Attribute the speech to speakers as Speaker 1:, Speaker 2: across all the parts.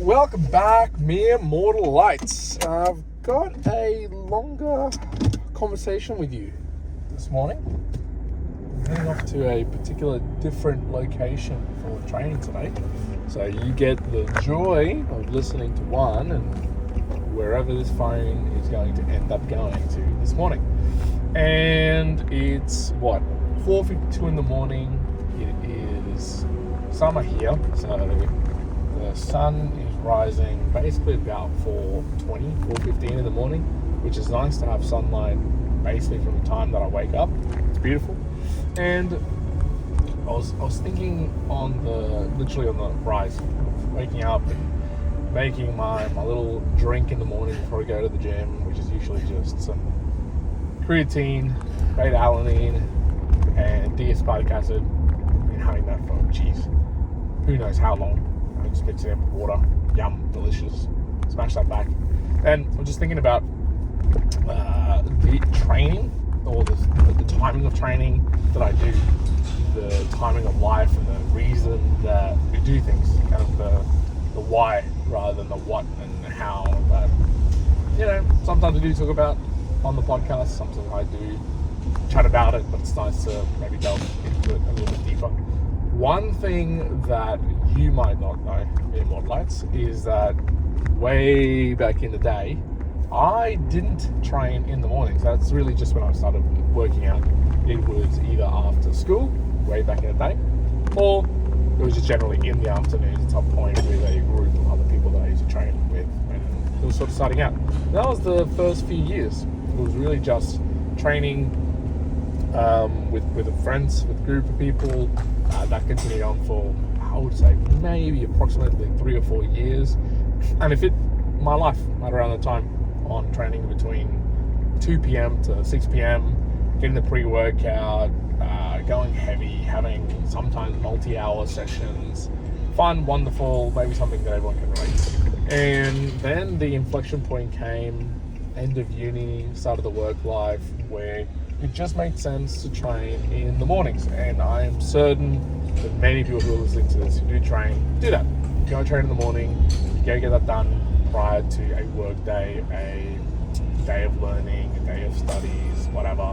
Speaker 1: Welcome back, mere mortal lights. I've got a longer conversation with you this morning. I'm heading off to a particular different location for training today. So you get the joy of listening to one and wherever this phone is going to end up going to this morning. And it's 4:52 in the morning. It is summer here, so the sun is rising basically about 4:15 in the morning, which is nice to have sunlight basically from the time that I wake up. It's beautiful. And I was thinking literally on the rise, waking up and making my little drink in the morning before I go to the gym, which is usually just some creatine, beta-alanine, and D-aspartic acid. I've been having that for, who knows how long. I just mix it in with water. Yum, delicious. Smash that back. And I'm just thinking about the training, or the timing of training that I do, the timing of life, and the reason that we do things, kind of the why rather than the what and how. But sometimes I do talk about on the podcast, sometimes I do chat about it, but it's nice to maybe delve into it a little bit deeper. One thing that you might not know in Mortal Lights is that way back in the day, I didn't train in the mornings. That's really just when I started working out. It was either after school, way back in the day, or it was just generally in the afternoons at some point with a group of other people that I used to train with when it was sort of starting out. That was the first few years. It was really just training with friends, with a group of people. That continued on for, I would say, maybe approximately 3 or 4 years. And it fit my life right around the time, on training between 2 p.m. to 6 p.m, getting the pre-workout, going heavy, having sometimes multi-hour sessions. Fun, wonderful, maybe something that everyone can relate to. And then the inflection point came, end of uni, start of the work life, where it just made sense to train in the mornings. And I am certain that many people who are listening to this, who do train, do that. You go train in the morning, you go get that done prior to a work day, a day of learning, a day of studies, whatever.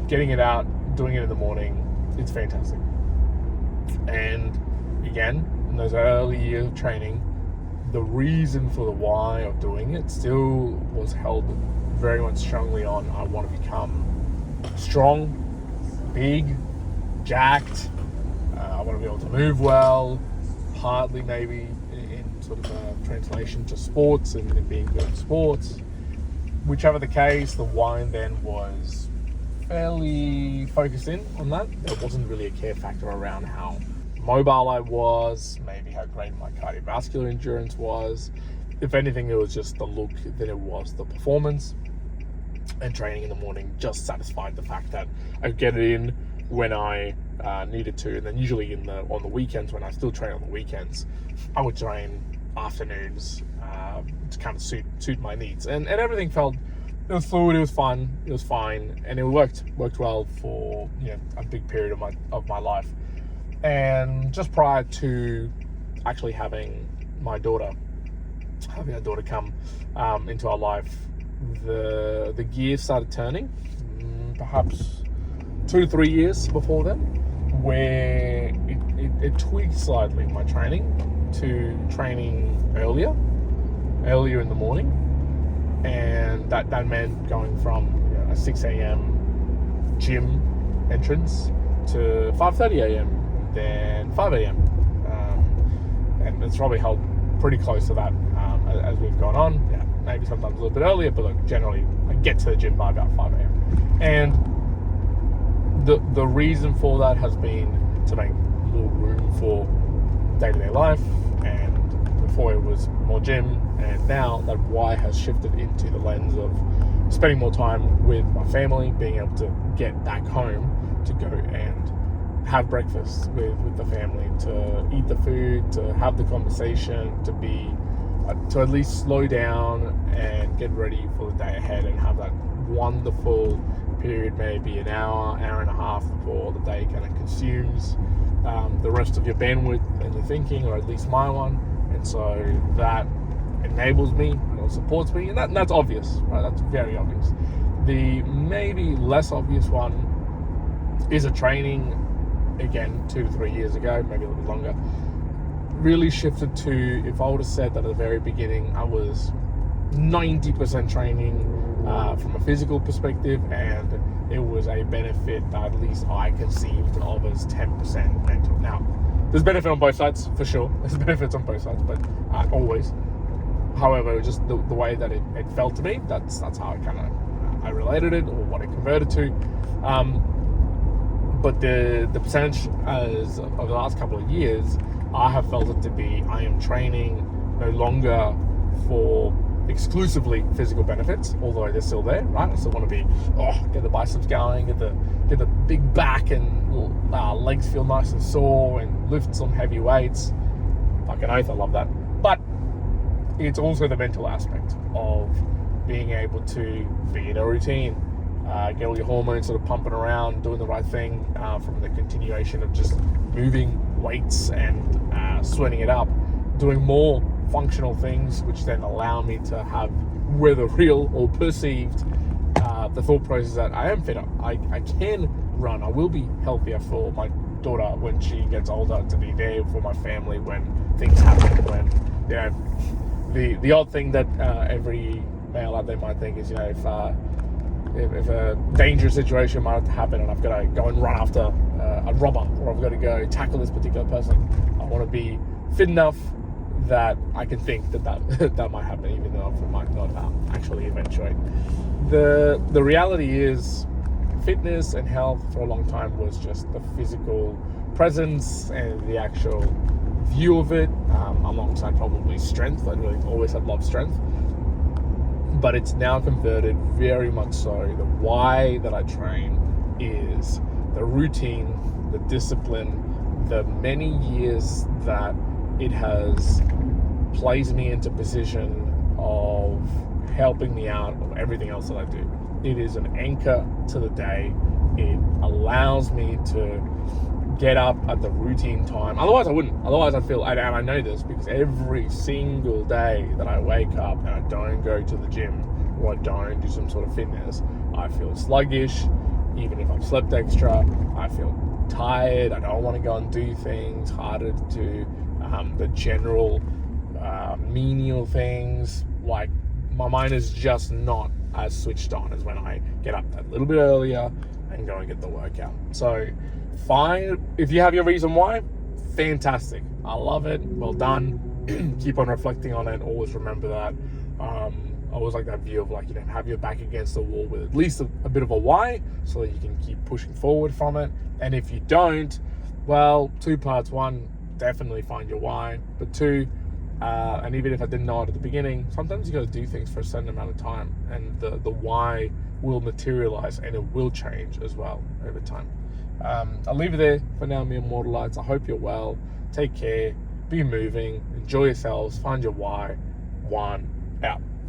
Speaker 1: Getting it out, doing it in the morning, it's fantastic. And again, in those early years of training, the reason for the why of doing it still was held very much strongly on, I want to become strong, big, jacked. I want to be able to move well, partly maybe in sort of a translation to sports and being good at sports. Whichever the case, the why then was fairly focused in on that. There wasn't really a care factor around how mobile I was, maybe how great my cardiovascular endurance was. If anything, it was just the look than it was the performance. And training in the morning just satisfied the fact that I get it in when I needed to. And then usually on the weekends, when I still train on the weekends, I would train afternoons to kind of suit my needs. And everything it was fluid, it was fun, it was fine, and it worked well for a big period of my life. And just prior to actually having our daughter come into our life, the gears started turning, perhaps 2 to 3 years before then, where it tweaked slightly my training to training earlier in the morning. And that meant going from a 6 a.m. gym entrance to 5:30 a.m, then 5 a.m. And it's probably held pretty close to that as we've gone on. Yeah, maybe sometimes a little bit earlier, but look, generally I get to the gym by about 5 a.m. And the reason for that has been to make a little room for day-to-day life. And before it was more gym, and now that why has shifted into the lens of spending more time with my family, being able to get back home to go and have breakfast with the family, to eat the food, to have the conversation, to at least slow down and get ready for the day ahead, and have that wonderful period, maybe an hour and a half before the day kind of consumes the rest of your bandwidth and your thinking, or at least my one. And so that enables me, or supports me, and that's obvious, right? That's very obvious. The maybe less obvious one is a training, again, 2 to 3 years ago, maybe a little bit longer, really shifted to, if I would have said that at the very beginning, I was 90% training from a physical perspective, and it was a benefit that at least I conceived of as 10% mental. Now, there's benefit on both sides, for sure. There's benefits on both sides, but always. However, just the way that it felt to me, that's how I related it, or what it converted to. But the percentage as over the last couple of years, I have felt it to be, I am training no longer for exclusively physical benefits, although they're still there, right? I still want to be, get the biceps going, get the big back, and legs feel nice and sore, and lift some heavy weights. Fucking oath, I love that. But it's also the mental aspect of being able to be in a routine, get all your hormones sort of pumping around, doing the right thing, from the continuation of just moving weights and sweating it up, doing more functional things, which then allow me to have, whether real or perceived, the thought process that I am fitter. I can run. I will be healthier for my daughter when she gets older, to be there for my family when things happen, when, you know, the odd thing that every male out there might think is, you know, if a dangerous situation might have to happen and I've got to go and run after a robber, or I've got to go tackle this particular person, I want to be fit enough that I can think that might happen, even though it might not actually eventuate. The reality is, fitness and health for a long time was just the physical presence and the actual view of it, alongside probably strength. I really always have loved strength, but it's now converted very much so. The why that I train is the routine, the discipline, the many years that it has placed me into position of helping me out of everything else that I do. It is an anchor to the day. It allows me to get up at the routine time. Otherwise I wouldn't. Otherwise I feel, and I know this because every single day that I wake up and I don't go to the gym, or I don't do some sort of fitness, I feel sluggish. Even if I've slept extra, I feel tired. I don't want to go and do things, harder to do the general menial things. Like, my mind is just not as switched on as when I get up that little bit earlier and go and get the workout. So fine, if you have your reason why, fantastic. I love it. Well done. Keep on reflecting on it. Always remember that. I always like that view of, like, you know, have your back against the wall with at least a bit of a why, so that you can keep pushing forward from it. And if you don't, well, 2 parts. 1, definitely find your why. But 2, and even if I didn't know it at the beginning, sometimes you got to do things for a certain amount of time, and the why will materialize, and it will change as well over time. I'll leave it there for now, me Immortalites. I hope you're well. Take care. Be moving. Enjoy yourselves. Find your why. 1 out.